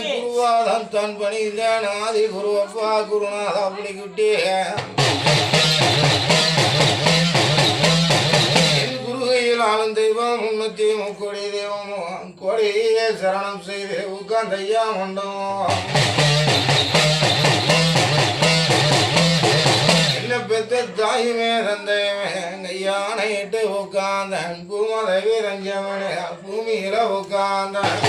குருவாதம் தன் பணிந்த நாதி குருவப்பா குருநாதா புலிக்குட்டி ஆளும் தெய்வம் 330 தெய்வமும் கொடியே சரணம் செய்து உட்கார்ந்தையா மண்டபம் என்ன பெத்த தாயுமே தந்தையுமே கையானை இட்டு உட்கார்ந்தன் பூமதை வீரஞ்சமனே பூமியில உட்கார்ந்தன்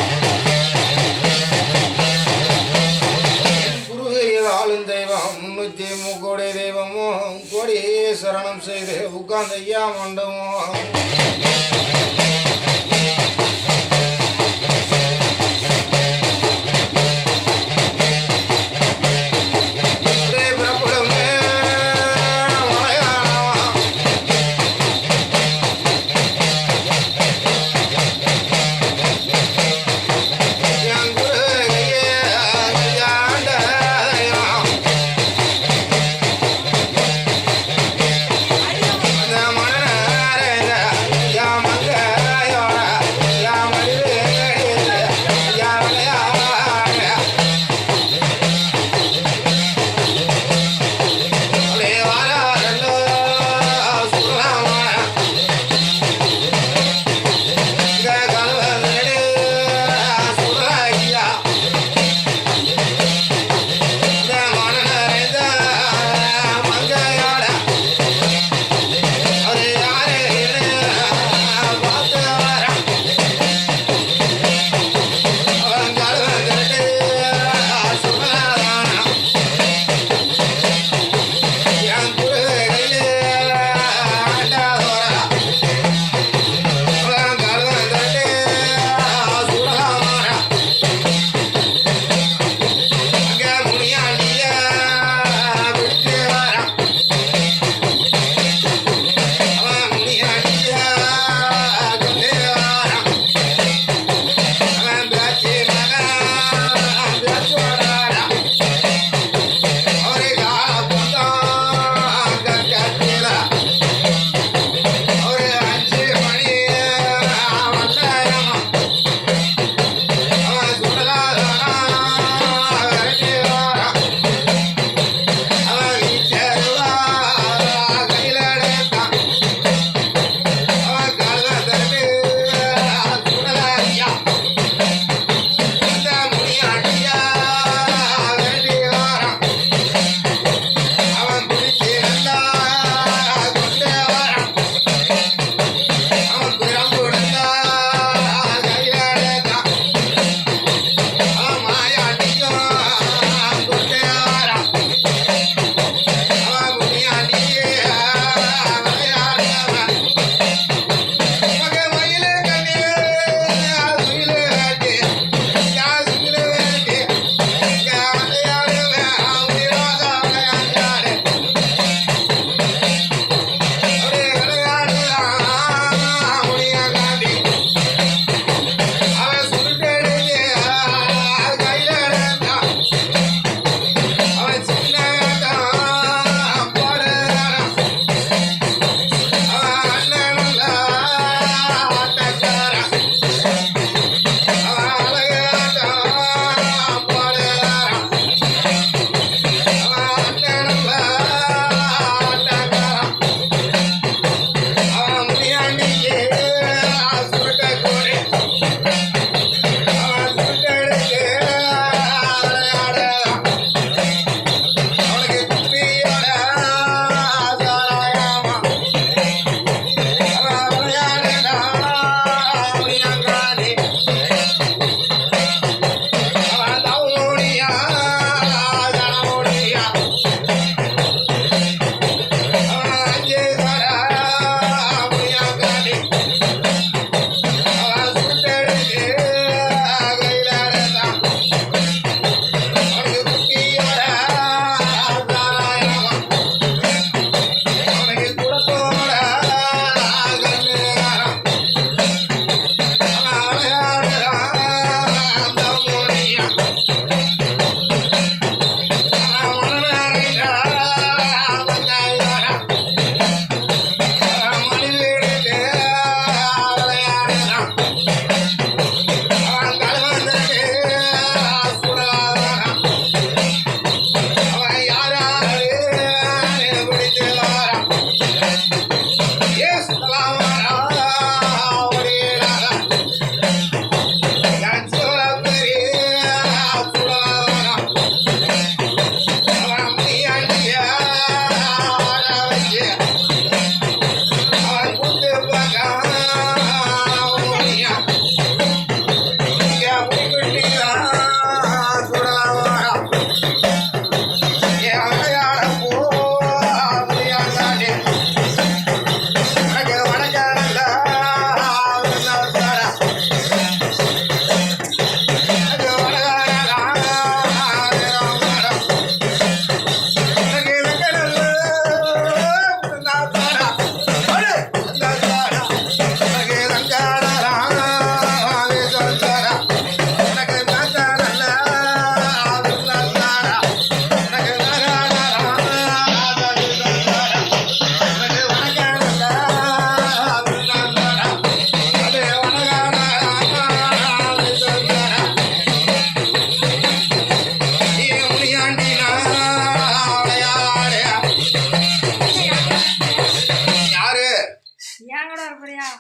குருகையில் ஆளும் தெய்வம் 330 தெய்வமும் கொடியே சரணம் செய்து உட்கார்ந்தையா மண்டபம் மங்க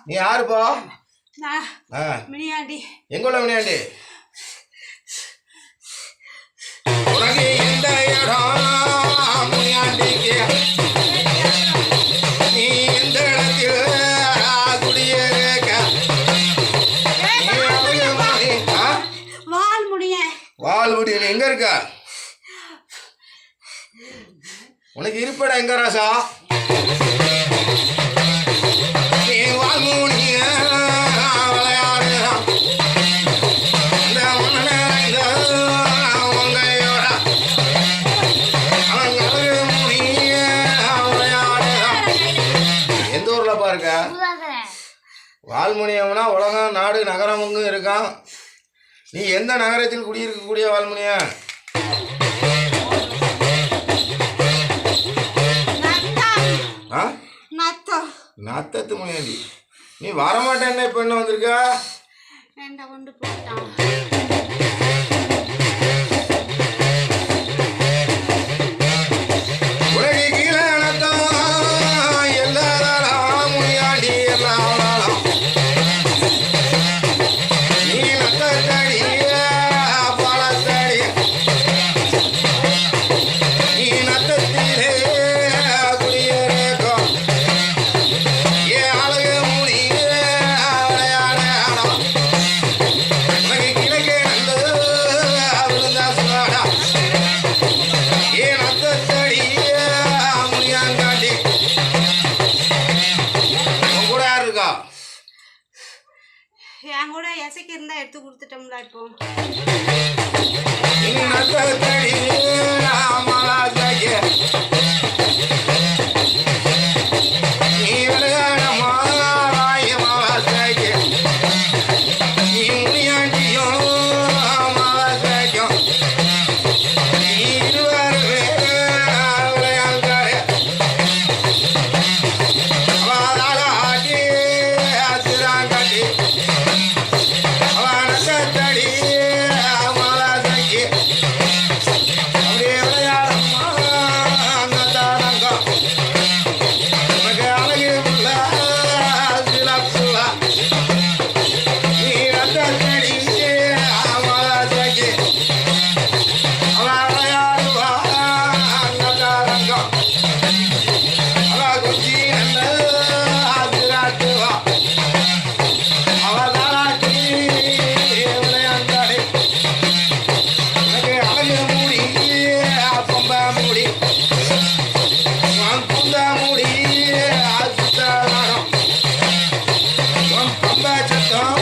நீ யாருப்பா? மினியாண்டி. எங்குள்ள மினியாண்டி? உனக்கு எந்த இடம் மினியாண்டிக்கு? நீ எந்த இடத்தில் குடியிருக்க? வால்முடி எங்க இருக்க? உனக்கு இருப்படா எங்க ராசா? நீ வால்முடிய விளையாடு இந்த மண்ணையோட முடிய விளையாடு. எந்த ஊர்ல பாருக்க? வால்முனியம்னா உலகம் நாடு நகரமுங்கும் இருக்கான். நீ எந்த நகரத்தில் குடியிருக்கக்கூடிய வால்முனியா? நத்தத்து முனியாண்டி. நீ வரமாட்டேன்னு இப்ப என்ன வந்திருக்க? உலகி கீழே நத்தம் எல்லாரும் முனியாண்டி எல்லாம் நீ நத்தடி பாலத்தடி நீ நத்தத்திலே குடியிருக்கும் ஏ அழகு முனி விளையாட உனக்கு கிழக்கே நல்லது விழுந்தா சுவாடா ஏ நத்தடி முனியாங்காண்டி. உன் கூட யார் இருக்கா? என் கூட எசைக்கு இருந்தா எடுத்து கொடுத்துட்டோம்ல. இப்போ நத்தடி மலாஜாக்கே நீ விளையாடமா மாவாசாக்கே நீ முனியாண்டியும் மாவாசாக்கும் நீ இருவருமே விளையாண்டாரு அவளாட்டி ஆசிராங்காட்டி அவன் நத்தடி மலாஜாக்கே அப்படியே விளையாடமா நத்தாரங்கம் உனக்கு அழகு உள்ள சிலப்புவா நீ நத்தடி மலாஜாக்கே அவன் விளையாடுவா நத்தாரங்கம் அவன் குச்சி நல்ல ஆசிராட்டுவா அவள் தாராட்டி விளையாண்டாடி உனக்கு அழகு மூடி பொம்ப மூடி உன் பொந்த மூடி சுத்தம் உன் பொம்ப சத்தம்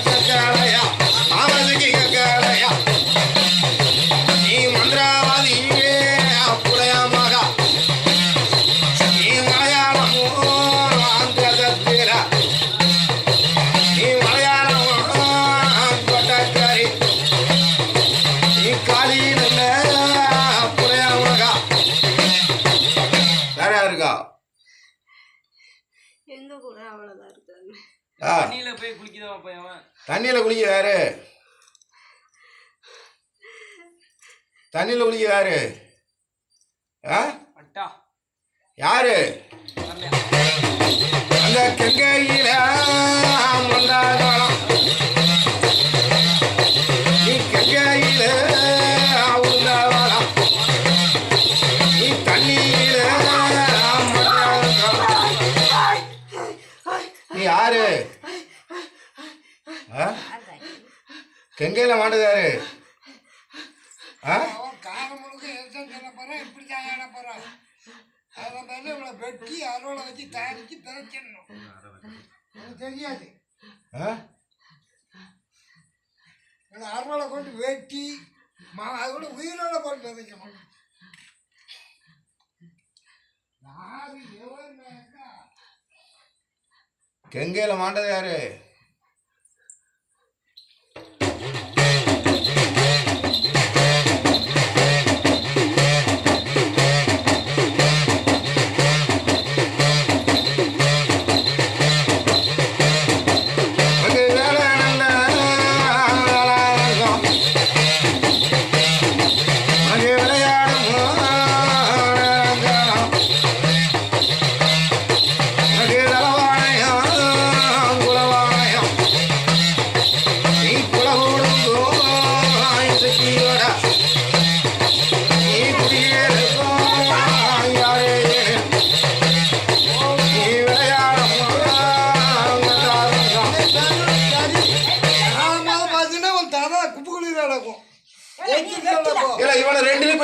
சக்கலையா ஆவதுக்கு கக்கலையா நீ மந்திரவாதி புலையா மகா நீ மலையாளமோ அங்கதத்திர நீ மலையாளமோ கொட்டக்காரி நீ காலியில் புலையா மகா. வேற யாருக்கா? எங்க கூட அவ்வளவுதான் இருக்காங்க. தண்ணியில போய் குளிக்குதான் பையன். தண்ணியில குளிக்க யாரு? தண்ணியில குளிக்க யாரு? அட்டா யாரு? அந்த கங்கையில மந்தாரம் நீ கங்கையில உண்டாவலாம் நீ தண்ணியில மந்தாரம். நீ யாரு? கங்கையில மாட்டது யாரு? காலம் முழுக்க எதுவும் சொல்ல போகிறேன், இப்படி தான் ஏட போகிறேன். அதை மேலே இவ்வளோ வெட்டி அறுவலை வச்சு தயாரித்து பிறச்சிடணும். எனக்கு தெரியாது. இவ்வளோ அறுவலை கொண்டு வெட்டி அது கூட உயிரோட போட்டு விதைக்கணும். யாரு எவ்வளோ கங்கையில மாட்டது யாரு?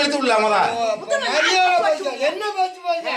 இழுத்து விடலாமதா அப்ப மரியாதை பேச. என்ன பேச்சு பேச